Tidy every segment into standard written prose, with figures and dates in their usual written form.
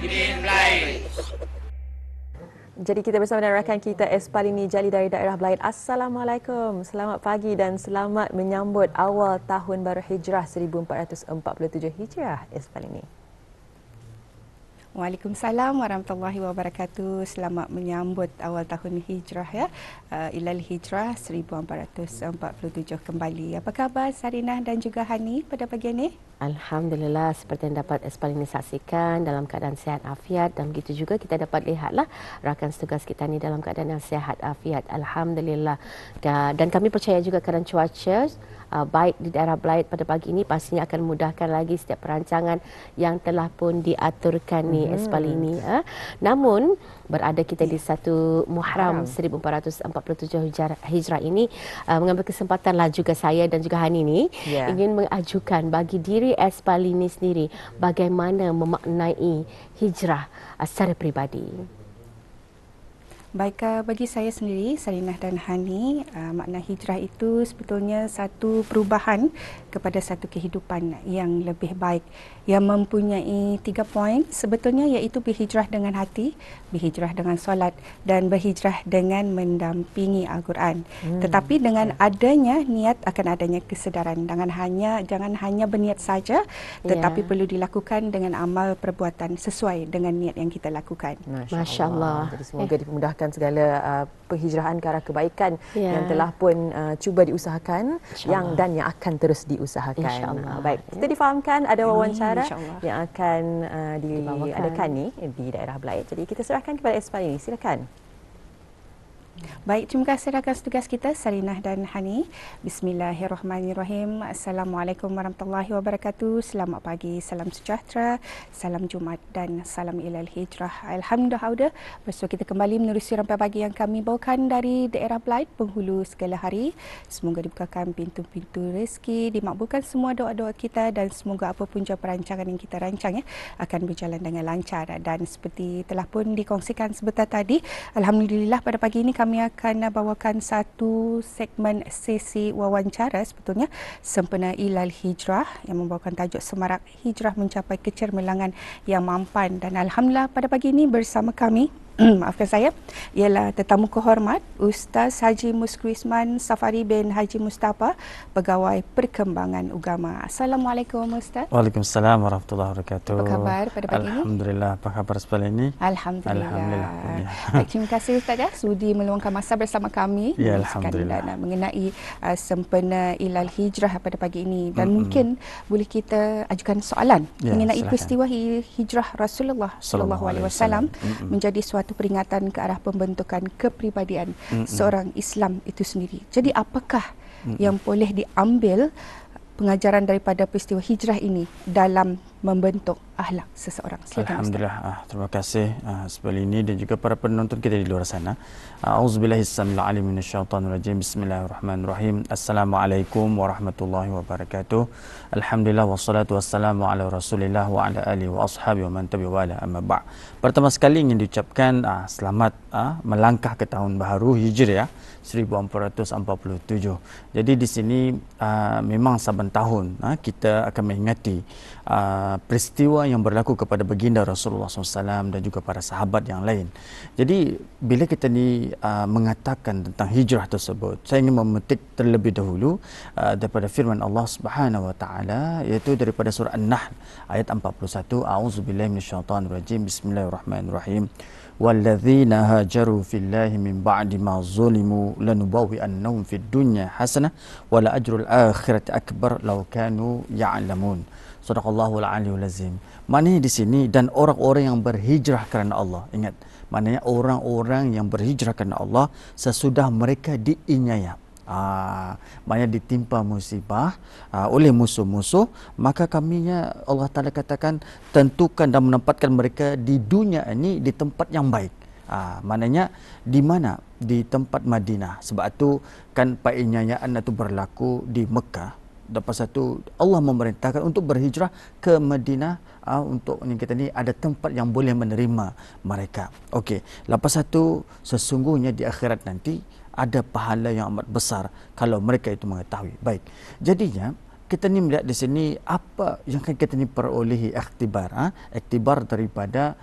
Jadi kita bersama dengan rakan kita Espalini Jali dari daerah Belaid. Assalamualaikum, selamat pagi dan selamat menyambut awal tahun baru Hijrah 1447 Hijrah Espalini. Waalaikumsalam warahmatullahi wabarakatuh. Selamat menyambut awal tahun Hijrah ya. Ilal Hijrah 1447 kembali. Apa khabar Sarinah dan juga Hani pada pagi ini? Alhamdulillah, seperti yang dapat Espalini saksikan dalam keadaan sihat afiat, dan begitu juga kita dapat lihatlah rakan setugas kita ni dalam keadaan yang sihat afiat. Alhamdulillah. Dan kami percaya juga kerana cuaca baik di daerah Belaid pada pagi ini pastinya akan memudahkan lagi setiap perancangan yang telah pun diaturkan ni Espalini. Namun berada kita di 1 Muharram 1447 Hijrah ini, mengambil kesempatanlah juga saya dan juga Hani ni ingin mengajukan bagi diri Espalini sendiri bagaimana memaknai hijrah secara peribadi. Baik, bagi saya sendiri, Sarinah dan Hani, makna hijrah itu sebetulnya satu perubahan kepada satu kehidupan yang lebih baik, yang mempunyai 3 poin sebetulnya, iaitu berhijrah dengan hati, berhijrah dengan solat dan berhijrah dengan mendampingi Al-Quran. Tetapi dengan adanya niat akan adanya kesedaran. Jangan hanya berniat saja, tetapi perlu dilakukan dengan amal perbuatan sesuai dengan niat yang kita lakukan. Masya Allah. Jadi semoga dipermudahkan segala penghijrahan ke arah kebaikan yang telah pun cuba diusahakan yang akan terus diusahakan. Baik, kita difahamkan ada wawancara yang akan diadakan ni di daerah Belaid. Jadi kita serahkan kepada Espalini. Silakan. Baik, terima kasih rakan setugas kita Sarinah dan Hani. Bismillahirrahmanirrahim. Assalamualaikum warahmatullahi wabarakatuh. Selamat pagi, salam sejahtera, salam Jumaat dan salam ilal hijrah. Alhamdulillah, bersua kita kembali menerusi rampai pagi yang kami bawakan dari daerah Belaid, penghulu segala hari. Semoga dibukakan pintu-pintu rezeki, dimakbulkan semua doa-doa kita dan semoga apa punca perancangan yang kita rancang akan berjalan dengan lancar. Dan seperti telah pun dikongsikan sebentar tadi, alhamdulillah pada pagi ini kami akan bawakan satu segmen sesi wawancara sebetulnya sempena Ilal Hijrah yang membawakan tajuk Semarak Hijrah Mencapai Kecermelangan yang Mampan. Dan alhamdulillah pada pagi ini bersama kami maafkan saya, ialah tetamu kehormat Ustaz Haji Muskrisman Safari bin Haji Mustafa, Pegawai Perkembangan Agama. Assalamualaikum Ustaz. Waalaikumsalam warahmatullahi wabarakatuh. Apa khabar pada pagi ini? Alhamdulillah. Apa khabar Espalini? Alhamdulillah. Baik, terima kasih Ustaz sudi meluangkan masa bersama kami Alhamdulillah mengenai sempena Ilal Hijrah pada pagi ini. Dan mungkin boleh kita ajukan soalan mengenai peristiwa hijrah Rasulullah sallallahu alaihi wasallam menjadi suatu peringatan ke arah pembentukan kepribadian seorang Islam itu sendiri. Jadi apakah yang boleh diambil pengajaran daripada peristiwa hijrah ini dalam membentuk akhlak seseorang? Silakan, Alhamdulillah. Terima kasih Espalini dan juga para penonton kita di luar sana. Auzubillahi samil alim minasyaitonir rajim. Bismillahirrahmanirrahim. Assalamualaikum warahmatullahi wabarakatuh. Alhamdulillah wassalatu wassalamu ala Rasulillah wa ala alihi wa ashabihi wa man tabi'a wala amma ba'. Pertama sekali ingin diucapkan selamat melangkah ke tahun baru Hijriah 1447. Jadi di sini memang saban tahun kita akan mengingati peristiwa yang berlaku kepada baginda Rasulullah SAW dan juga para sahabat yang lain. Jadi bila kita ni mengatakan tentang hijrah tersebut, saya ingin memetik terlebih dahulu daripada firman Allah Subhanahu Wa Taala, iaitu daripada surah An-Nahl ayat 41. A'udzubillahi minasyaitonirrajim. Bismillahirrahmanirrahim. وَالَّذِينَ هَاجَرُوا فِي اللَّهِ مِنْ بَعْدِ مَا ظُلِمُوا لَنُبَوِّئَنَّهُمْ فِي الدُّنْيَا حَسَنَةً وَلَأَجْرُ الْآخِرَةِ أَكْبَرُ لَوْ كَانُوا يَعْلَمُونَ. Sadaqallahul Aliyul Azim. Maknanya di sini, dan orang-orang yang berhijrah kerana Allah. Ingat, maknanya orang-orang yang berhijrah kerana Allah sesudah mereka diinyayah, maknanya ditimpa musibah oleh musuh-musuh, maka kaminya Allah Ta'ala katakan tentukan dan menempatkan mereka di dunia ini di tempat yang baik. Maknanya di mana? Di tempat Madinah. Sebab itu kan penganiayaan itu berlaku di Mekah. Lepas itu Allah memerintahkan untuk berhijrah ke Madinah, untuk ni kita ni ada tempat yang boleh menerima mereka. Okey, lepas itu sesungguhnya di akhirat nanti ada pahala yang amat besar kalau mereka itu mengetahui. Baik, jadinya kita ni melihat di sini apa yang kita ni perolehi iktibar daripada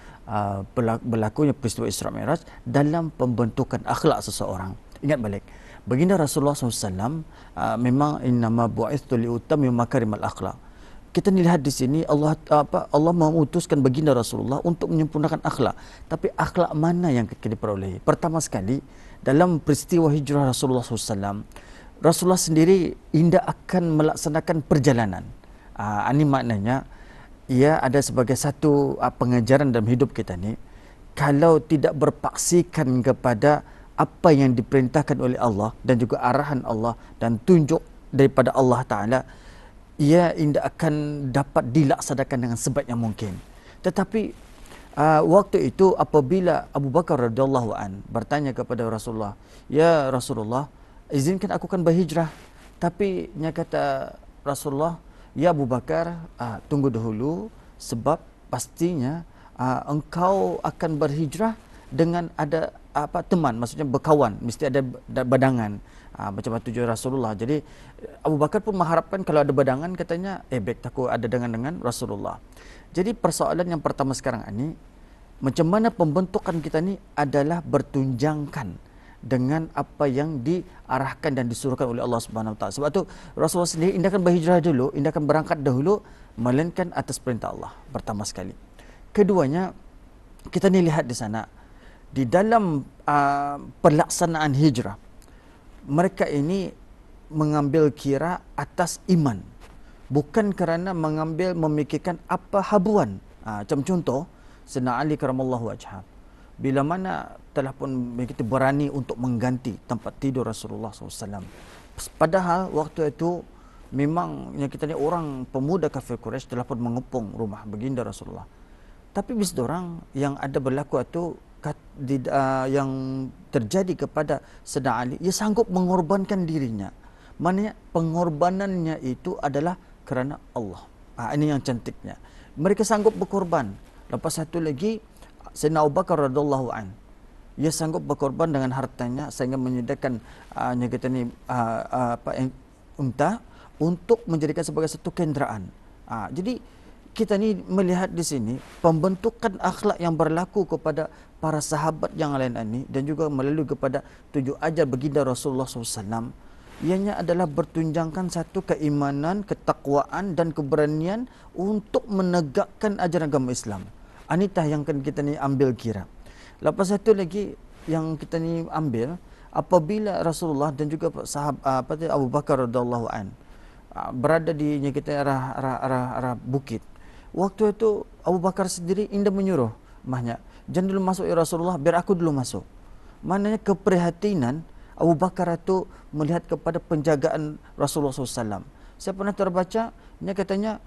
berlakunya peristiwa Isra Mi'raj dalam pembentukan akhlak seseorang. Ingat balik, baginda Rasulullah SAW memang innama bu'ithtu liutammima makarimal akhlak. Kita ni lihat di sini Allah mengutuskan baginda Rasulullah untuk menyempurnakan akhlak. Tapi akhlak mana yang kita perolehi? Pertama sekali, dalam peristiwa hijrah Rasulullah SAW, Rasulullah sendiri tidak akan melaksanakan perjalanan. Ini maknanya ia ada sebagai satu pengajaran dalam hidup kita ni. Kalau tidak berpaksikan kepada apa yang diperintahkan oleh Allah dan juga arahan Allah dan tunjuk daripada Allah Ta'ala, ia tidak akan dapat dilaksanakan dengan sebaik yang mungkin. Tetapi waktu itu apabila Abu Bakar radhiyallahu an bertanya kepada Rasulullah, "Ya Rasulullah, izinkan aku kan berhijrah." Tapi nya kata Rasulullah, "Ya Abu Bakar, tunggu dahulu, sebab pastinya engkau akan berhijrah dengan ada teman, maksudnya berkawan, mesti ada badangan." Macam tujuan Rasulullah. Jadi Abu Bakar pun mengharapkan kalau ada badangan, katanya baik aku ada dengan Rasulullah. Jadi persoalan yang pertama sekarang ini, macam mana pembentukan kita ni adalah bertunjangkan dengan apa yang diarahkan dan disuruhkan oleh Allah Subhanahu Wa Taala. Sebab tu Rasulullah sendiri indahkan berhijrah dulu, indahkan berangkat dahulu, melainkan atas perintah Allah pertama sekali. Keduanya, kita ni lihat di sana di dalam pelaksanaan hijrah, mereka ini mengambil kira atas iman, bukan kerana memikirkan apa habuan. Macam contoh, Sayyidina Ali karamallahu wajhah, bila mana telah pun begitu berani untuk mengganti tempat tidur Rasulullah SAW. Padahal waktu itu memang yang kita ni orang pemuda kafir Quraisy telah pun mengepung rumah baginda Rasulullah. Tapi bis dorang yang ada berlaku itu yang terjadi kepada Sayyidina Ali, ia sanggup mengorbankan dirinya. Maknanya pengorbanannya itu adalah kerana Allah. Ini yang cantiknya. Mereka sanggup berkorban. Lepas satu lagi, Sayyidina Abu Bakar radhiyallahu an, ia sanggup berkorban dengan hartanya sehingga menyediakan unta untuk menjadikan sebagai satu kenderaan. Jadi kita ni melihat di sini pembentukan akhlak yang berlaku kepada para sahabat yang lain ini dan juga melalui kepada tujuh ajar baginda Rasulullah SAW, ianya adalah bertunjangkan satu keimanan, ketakwaan dan keberanian untuk menegakkan ajaran agama Islam. Anitah yang kita ni ambil kira. Lepas satu lagi yang kita ni ambil, apabila Rasulullah dan juga sahabat Abu Bakar radhiyallahu an berada di arah bukit. Waktu itu Abu Bakar sendiri indah menyuruh, "Mahnya, jangan dulu masuk ya Rasulullah, biar aku dulu masuk." Maknanya keprihatinan Abu Bakar itu melihat kepada penjagaan Rasulullah SAW. Saya pernah terbaca, dia katanya,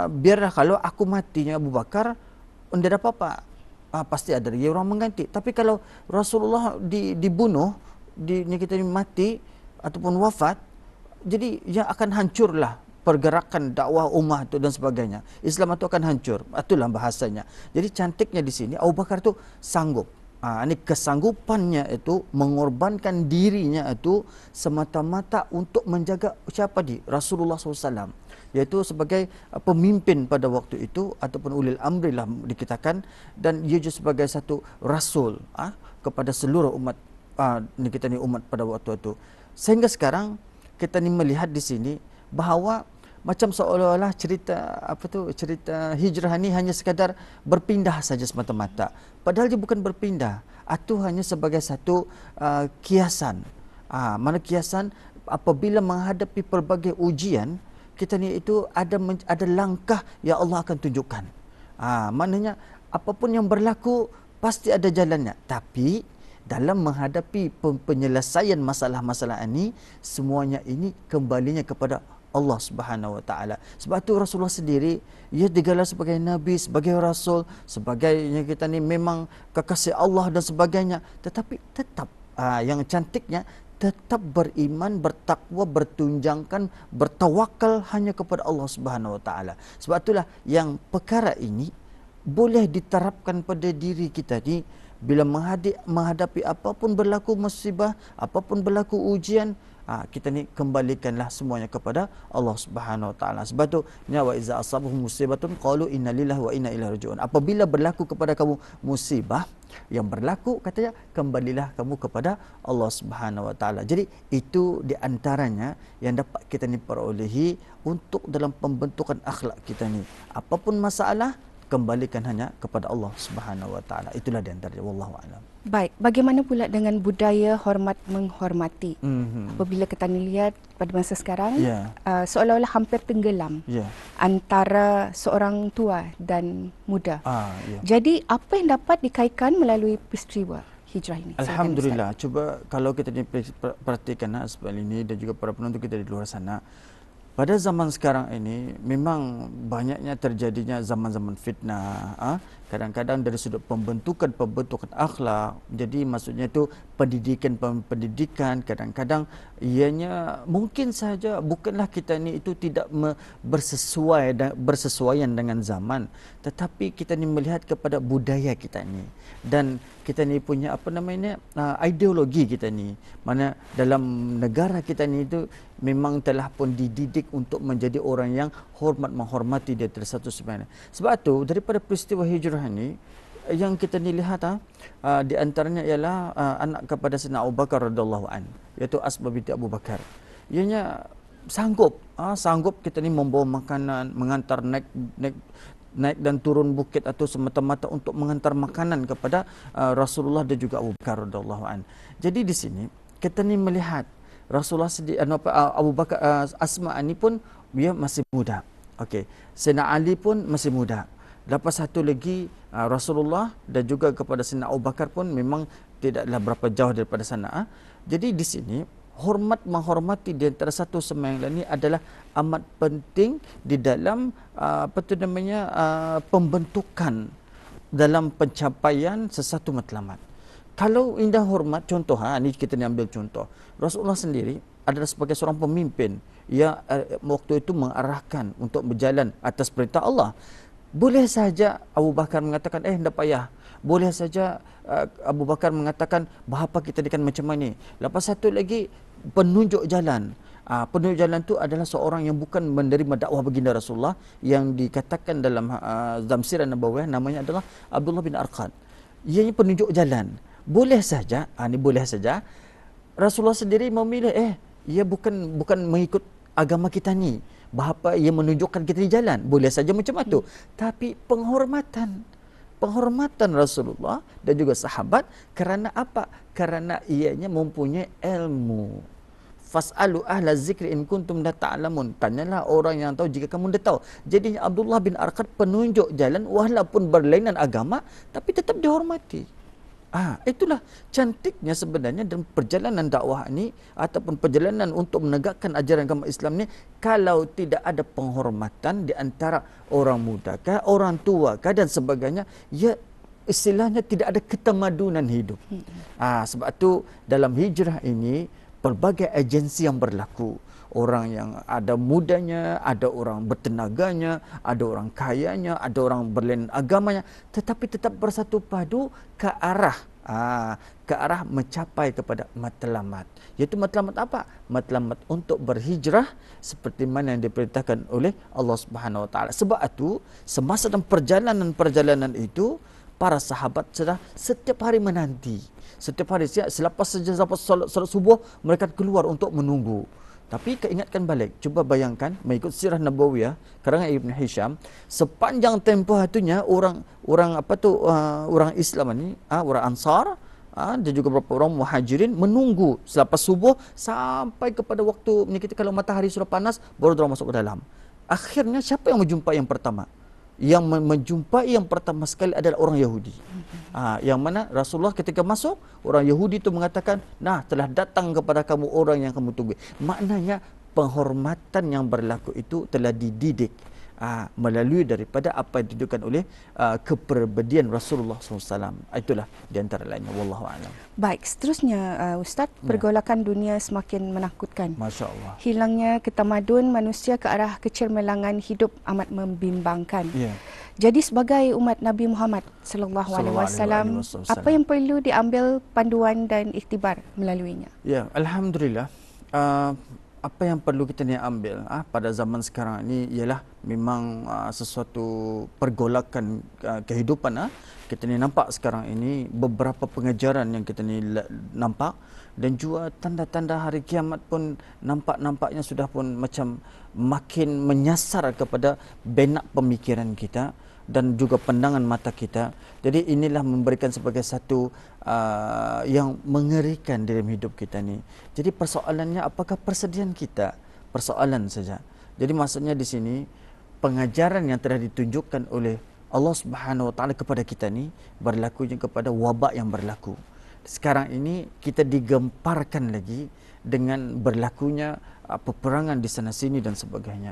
biarlah kalau aku matinya Abu Bakar, tidak ada apa-apa. Pasti ada lagi orang mengganti. Tapi kalau Rasulullah dibunuh, kita mati ataupun wafat, jadi yang akan hancurlah pergerakan dakwah ummah itu dan sebagainya. Islam itu akan hancur. Itulah bahasanya. Jadi cantiknya di sini Abu Bakar itu sanggup. Ini kesanggupannya itu mengorbankan dirinya itu semata-mata untuk menjaga siapa di Rasulullah SAW, iaitu sebagai pemimpin pada waktu itu ataupun ulil amri lah dikatakan, dan ia juga sebagai satu rasul kepada seluruh umat kita ni umat pada waktu itu. Sehingga sekarang kita ni melihat di sini bahawa macam seolah-olah cerita hijrah ni hanya sekadar berpindah saja semata-mata. Padahal dia bukan berpindah. Itu hanya sebagai satu kiasan. Mana kiasan apabila menghadapi pelbagai ujian, kita ni itu ada langkah yang Allah akan tunjukkan. Maknanya apapun yang berlaku pasti ada jalannya. Tapi dalam menghadapi penyelesaian masalah-masalah ini, semuanya ini kembalinya kepada Allah Subhanahu Wa Taala. Sebab itu Rasulullah sendiri ia digelar sebagai nabi, sebagai rasul, sebagai kita ni memang kekasih Allah dan sebagainya. Tetapi tetap yang cantiknya tetap beriman, bertakwa, bertunjangkan, bertawakal hanya kepada Allah Subhanahu Wa Taala. Sebab itulah yang perkara ini boleh diterapkan pada diri kita ni bila menghadapi apapun berlaku musibah, apapun berlaku ujian, kita ni kembalikanlah semuanya kepada Allah Subhanahu Wa Taala. Sebab tu wa iza asabahum musibatun qalu inna lillahi wa inna ilaihi raji'un. Apabila berlaku kepada kamu musibah yang berlaku, katanya kembalilah kamu kepada Allah Subhanahu Wa Taala. Jadi itu di antaranya yang dapat kita ni perolehi untuk dalam pembentukan akhlak kita ni. Apapun masalah, kembalikan hanya kepada Allah Subhanahu Wa Taala. Itulah di antaranya, wallahu a'lam. Baik, bagaimana pula dengan budaya hormat menghormati? Apabila kita lihat pada masa sekarang, seolah-olah hampir tenggelam antara seorang tua dan muda. Jadi apa yang dapat dikaitkan melalui peristiwa hijrah ini? Alhamdulillah. Cuba kalau kita perhatikan aspek ini dan juga para penonton kita di luar sana, pada zaman sekarang ini memang banyaknya terjadinya zaman-zaman fitnah. Kadang-kadang dari sudut pembentukan akhlak, jadi maksudnya itu pendidikan, kadang-kadang ianya mungkin saja bukanlah kita ni itu tidak bersesuaian dengan zaman, tetapi kita ni melihat kepada budaya kita ni dan kita ni punya ideologi kita ni, mana dalam negara kita ni itu memang telah pun dididik untuk menjadi orang yang menghormati dia satu sama lain. Sebab tu daripada peristiwa hijrah ini yang kita lihat di antaranya ialah anak kepada Sayyidina Abu Bakar radhiyallahu an, iaitu Asma binti Abu Bakar. Ianya sanggup kita ni membawa makanan, mengantar naik dan turun bukit atau semata-mata untuk mengantar makanan kepada Rasulullah dan juga Abu Bakar radhiyallahu an. Jadi di sini kita ni melihat Rasulullah Abu Bakar Asma ini pun dia masih muda. Okey, Sayyidina Ali pun masih muda. Lepas satu lagi Rasulullah dan juga kepada Sayyidina Abu Bakar pun memang tidaklah berapa jauh daripada sana. Jadi di sini menghormati di antara satu sama yang lain ini adalah amat penting di dalam pembentukan dalam pencapaian sesuatu matlamat. Kalau indah hormat, contoh ini kita ni ambil contoh. Rasulullah sendiri adalah sebagai seorang pemimpin yang waktu itu mengarahkan untuk berjalan atas perintah Allah. Boleh saja Abu Bakar mengatakan tak payah. Boleh saja Abu Bakar mengatakan bahapa kita akan macam ni. Lepas satu lagi penunjuk jalan. Penunjuk jalan itu adalah seorang yang bukan menerima dakwah baginda Rasulullah, yang dikatakan dalam Zamsirah Nabawiyah namanya adalah Abdullah bin Arqad. Ianya penunjuk jalan. Boleh saja, ini boleh saja Rasulullah sendiri memilih ia bukan mengikut agama kita ni, bahapa ia menunjukkan kita di jalan. Boleh saja macam itu. Tapi penghormatan Rasulullah dan juga sahabat, kerana apa? Kerana ianya mempunyai ilmu. Fas'alu ahla zikri in kuntum la ta'lamun. Tanyalah orang yang tahu jika kamu dah tahu. Jadi Abdullah bin Arqad penunjuk jalan walaupun berlainan agama, tapi tetap dihormati. Itulah cantiknya sebenarnya dalam perjalanan dakwah ini ataupun perjalanan untuk menegakkan ajaran agama Islam ni. Kalau tidak ada penghormatan di antara orang muda kah, orang tua kah dan sebagainya, ya istilahnya tidak ada ketamadunan hidup. Sebab tu dalam hijrah ini pelbagai agensi yang berlaku. Orang yang ada mudanya, ada orang bertenaganya, ada orang kayanya, ada orang berlainan agamanya, tetapi tetap bersatu padu ke arah mencapai kepada matlamat. Iaitu matlamat apa? Matlamat untuk berhijrah seperti mana yang diperintahkan oleh Allah Subhanahu Wa Taala. Sebab itu semasa dalam perjalanan itu, para sahabat sudah setiap hari menanti. Setiap hari selepas solat subuh mereka keluar untuk menunggu. Tapi keingatkan balik, cuba bayangkan mengikut sirah Nabawiyah karangan Ibn Hisham, sepanjang tempoh itunya orang Islam ini, orang Ansar dan juga beberapa orang Muhajirin menunggu selepas subuh sampai kepada waktu kita kalau matahari sudah panas baru orang masuk ke dalam. Akhirnya siapa yang menjumpai yang pertama? Yang menjumpai yang pertama sekali adalah orang Yahudi. Yang mana Rasulullah ketika masuk, orang Yahudi itu mengatakan, telah datang kepada kamu orang yang kamu tunggu. Maknanya penghormatan yang berlaku itu telah dididik melalui daripada apa yang dididikan oleh kepribadian Rasulullah SAW. Itulah di antara lainnya. Wallahu a'lam. Baik, seterusnya Ustaz, pergolakan dunia semakin menakutkan. Masya Allah. Hilangnya ketamadun manusia ke arah kecermelangan hidup amat membimbangkan. Jadi sebagai umat Nabi Muhammad sallallahu alaihi wasallam, apa yang perlu diambil panduan dan iktibar melaluinya? Alhamdulillah. apa yang perlu kita ni ambil pada zaman sekarang ini ialah memang sesuatu pergolakan kehidupan. Kita ni nampak sekarang ini beberapa pengajaran yang kita ni nampak, dan juga tanda-tanda hari kiamat pun nampaknya sudah pun macam makin menyasar kepada benak pemikiran kita dan juga pandangan mata kita. Jadi inilah memberikan sebagai satu yang mengerikan dalam hidup kita ni. Jadi persoalannya apakah persediaan kita? Persoalan saja. Jadi maksudnya di sini pengajaran yang telah ditunjukkan oleh Allah Subhanahu Wa Taala kepada kita ni berlakunya kepada wabak yang berlaku. Sekarang ini kita digemparkan lagi dengan berlakunya peperangan di sana sini dan sebagainya.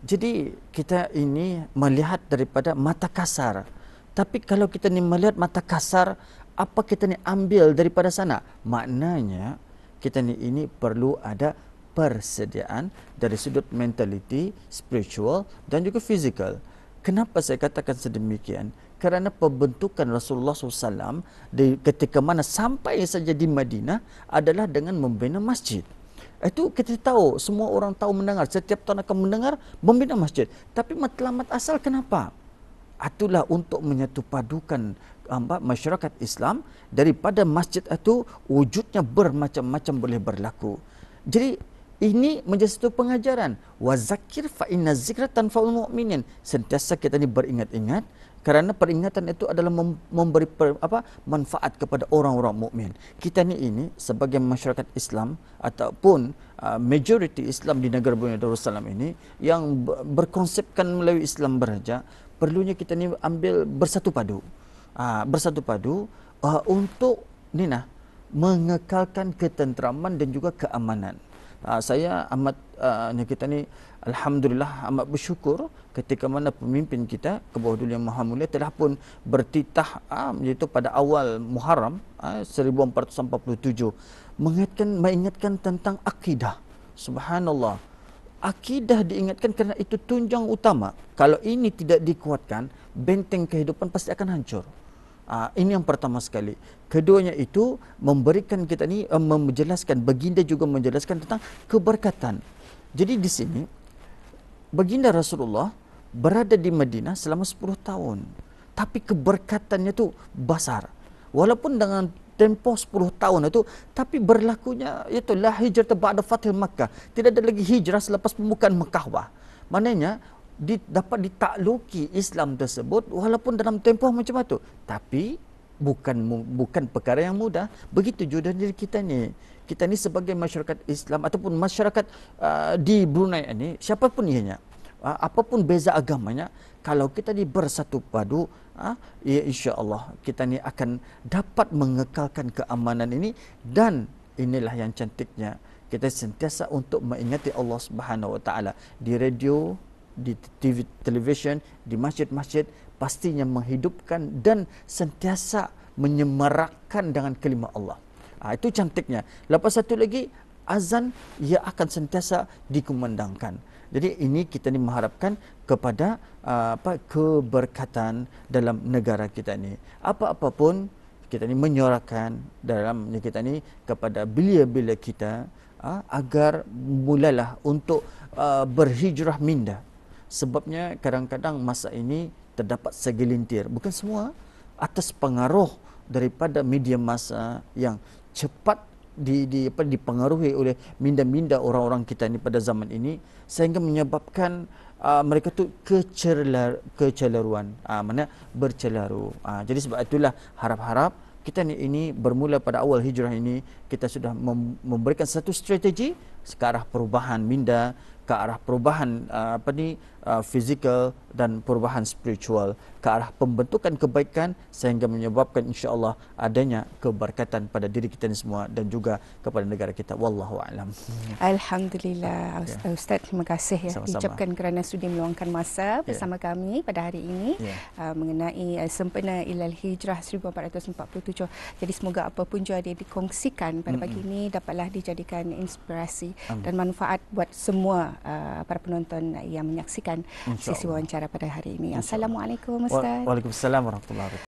Jadi kita ini melihat daripada mata kasar. Tapi kalau kita ni melihat mata kasar, apa kita ni ambil daripada sana? Maknanya kita ni ini perlu ada persediaan dari sudut mentality, spiritual dan juga fizikal. Kenapa saya katakan sedemikian? Kerana pembentukan Rasulullah SAW ketika mana sampai saja di Madinah adalah dengan membina masjid. Itu kita tahu, semua orang tahu mendengar, setiap tahun akan mendengar membina masjid. Tapi matlamat asal kenapa? Itulah untuk menyatupadukan masyarakat Islam, daripada masjid itu wujudnya bermacam-macam boleh berlaku. Jadi ini menjadi satu pengajaran. Wa zakir fa inna zikra tanfa'ul mu'minin. Sentiasa kita ni beringat-ingat, kerana peringatan itu adalah memberi manfaat kepada orang-orang mukmin. Kita ni ini sebagai masyarakat Islam ataupun majoriti Islam di negara Brunei Darussalam ini yang berkonsepkan melalui Islam Beraja, perlunya kita ni ambil bersatu padu. Bersatu padu untuk mengekalkan ketenteraman dan juga keamanan. Saya amat kita ni alhamdulillah amat bersyukur ketika mana pemimpin kita ke bawah Duli Yang Maha Mulia telah pun bertitah iaitu pada awal Muharram 1447 mengingatkan tentang akidah. Subhanallah. Akidah diingatkan kerana itu tunjang utama. Kalau ini tidak dikuatkan, benteng kehidupan pasti akan hancur. Ini yang pertama sekali. Keduanya itu memberikan kita ni menjelaskan, baginda juga menjelaskan tentang keberkatan. Jadi di sini baginda Rasulullah berada di Madinah selama 10 tahun. Tapi keberkatannya tu besar. Walaupun dengan tempoh 10 tahun itu, tapi berlakunya iaitu la hijrah ba'da fathil Makkah. Tidak ada lagi hijrah selepas pembukaan Makkah. Maknanya dapat ditakluki Islam tersebut walaupun dalam tempoh macam itu. Tapi bukan perkara yang mudah. Begitu juga diri kita ni. Kita ni sebagai masyarakat Islam ataupun masyarakat di Brunei ini, siapapun ianya, apapun beza agamanya, kalau kita ni bersatu padu, ya insya-Allah kita ni akan dapat mengekalkan keamanan ini. Dan inilah yang cantiknya, kita sentiasa untuk mengingati Allah Subhanahu Wa Taala di radio, di TV, televisyen, di masjid-masjid, pastinya menghidupkan dan sentiasa menyemarakkan dengan kalimah Allah. Itu cantiknya. Lepas satu lagi, azan ia akan sentiasa dikumandangkan. Jadi ini kita ni mengharapkan kepada keberkatan dalam negara kita ni. Apa-apa pun kita ni menyuarakan dalam kita ni kepada belia-belia kita agar mulalah untuk berhijrah minda. Sebabnya kadang-kadang masa ini terdapat segelintir, bukan semua, atas pengaruh daripada media massa yang cepat dipengaruhi oleh minda-minda orang-orang kita ni pada zaman ini, sehingga menyebabkan mereka tu kecelaruan, mana bercelaru. Jadi sebab itulah harap-harap kita ni ini bermula pada awal hijrah ini, kita sudah memberikan satu strategi ke arah perubahan minda, ke arah perubahan fizikal dan perubahan spiritual, ke arah pembentukan kebaikan sehingga menyebabkan insya-Allah adanya keberkatan pada diri kita ni semua dan juga kepada negara kita. Wallahu a'lam. Alhamdulillah. Ustaz, terima kasih diucapkan kerana sudi meluangkan masa bersama kami pada hari ini mengenai sempena Ilal Hijrah 1447. Jadi semoga apapun juga dia dikongsikan pada pagi ini dapatlah dijadikan inspirasi dan manfaat buat semua para penonton yang menyaksikan sesi wawancara pada hari ini. Assalamualaikum Ustaz. Waalaikumsalam warahmatullahi wabarakatuh.